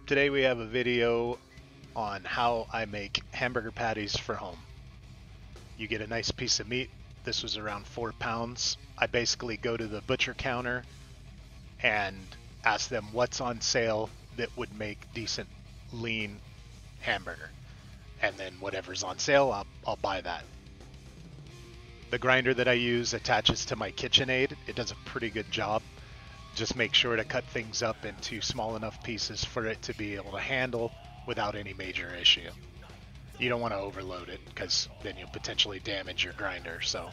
Today we have a video on how I make hamburger patties for home. You get a nice piece of meat. This was around 4 pounds. I basically go to the butcher counter and ask them what's on sale that would make decent lean hamburger. And then whatever's on sale, I'll buy that. The grinder that I use attaches to my KitchenAid. It does a pretty good job. Just make sure to cut things up into small enough pieces for it to be able to handle without any major issue. You don't want to overload it because then you'll potentially damage your grinder. So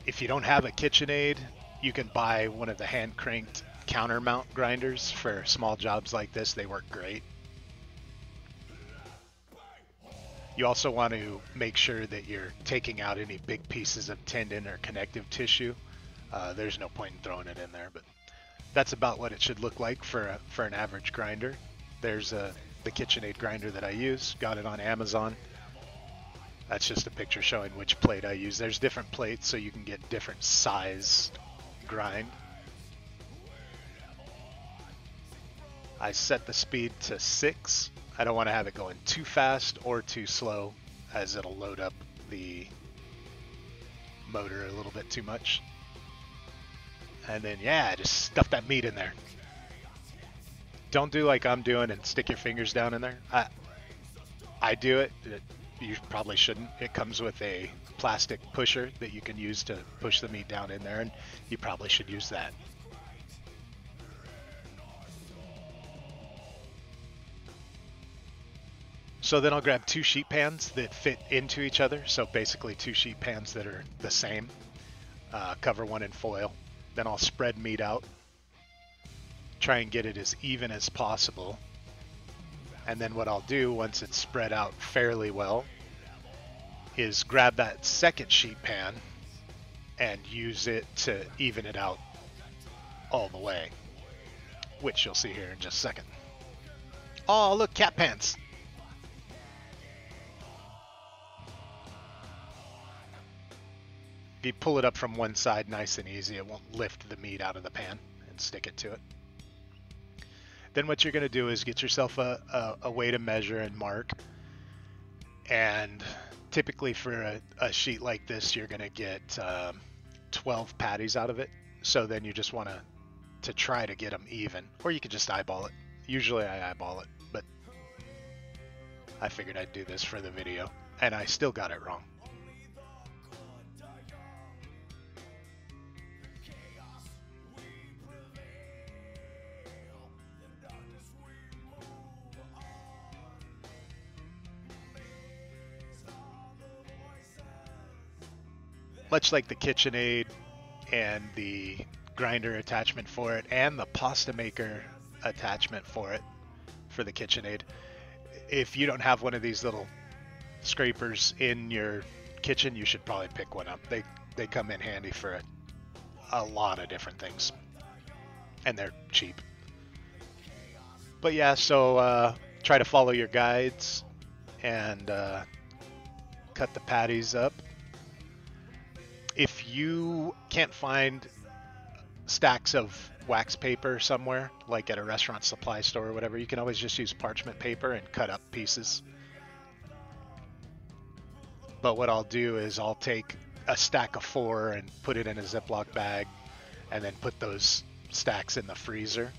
if you don't have a KitchenAid, you can buy one of the hand cranked counter mount grinders for small jobs like this. They work great. You also want to make sure that you're taking out any big pieces of tendon or connective tissue. There's no point in throwing it in there, but that's about what it should look like for an average grinder. There's the KitchenAid grinder that I use. Got it on Amazon. That's just a picture showing which plate I use. There's different plates so you can get different size grind. I set the speed to 6. I don't want to have it going too fast or too slow, as it'll load up the motor a little bit too much. And then, yeah, just stuff that meat in there. Don't do like I'm doing and stick your fingers down in there. I do it. You probably shouldn't. It comes with a plastic pusher that you can use to push the meat down in there, and you probably should use that. So then I'll grab 2 sheet pans that fit into each other. So basically 2 sheet pans that are the same. Cover one in foil. Then I'll spread meat out. Try and get it as even as possible. And then what I'll do once it's spread out fairly well is grab that second sheet pan and use it to even it out all the way, which you'll see here in just a second. Oh, look, cat pants. If you pull it up from one side nice and easy, it won't lift the meat out of the pan and stick it to it. Then what you're going to do is get yourself a way to measure and mark. And typically for a sheet like this, you're going to get 12 patties out of it. So then you just want to try to get them even, or you could just eyeball it. Usually I eyeball it, but I figured I'd do this for the video, and I still got it wrong. Much like the KitchenAid and the grinder attachment for it and the pasta maker attachment for it, for the KitchenAid, if you don't have one of these little scrapers in your kitchen, you should probably pick one up. They come in handy for a lot of different things, and they're cheap. But yeah, so try to follow your guides and cut the patties up. If you can't find stacks of wax paper somewhere, like at a restaurant supply store or whatever, you can always just use parchment paper and cut up pieces. But what I'll do is I'll take a stack of 4 and put it in a Ziploc bag and then put those stacks in the freezer.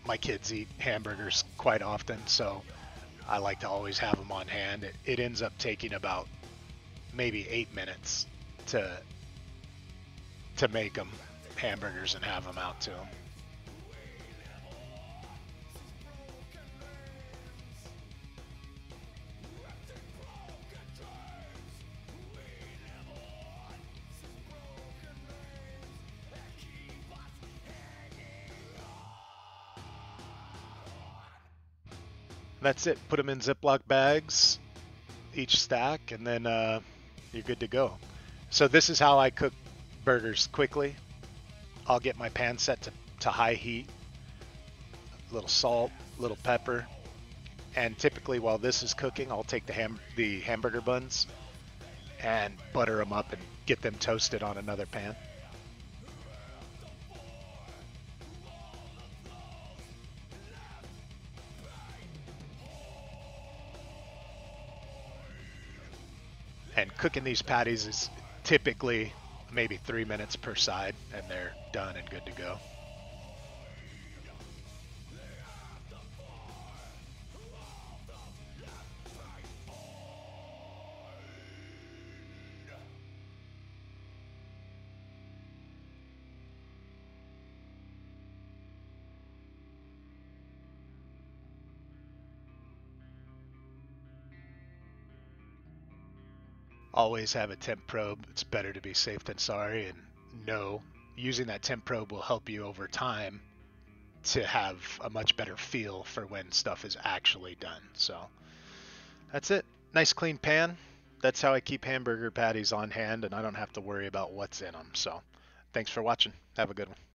My kids eat hamburgers quite often, so I like to always have them on hand. It ends up taking about maybe 8 minutes to make them hamburgers and have them out to them. That's it. Put them in Ziploc bags, each stack, and then you're good to go. So this is how I cook burgers quickly. I'll get my pan set to high heat, a little salt, a little pepper, and typically while this is cooking, I'll take the hamburger buns and butter them up and get them toasted on another pan. And cooking these patties is typically maybe 3 minutes per side, and they're done and good to go. Always have a temp probe. It's better to be safe than sorry. And no, using that temp probe will help you over time to have a much better feel for when stuff is actually done. So that's it. Nice clean pan. That's how I keep hamburger patties on hand, and I don't have to worry about what's in them. So thanks for watching. Have a good one.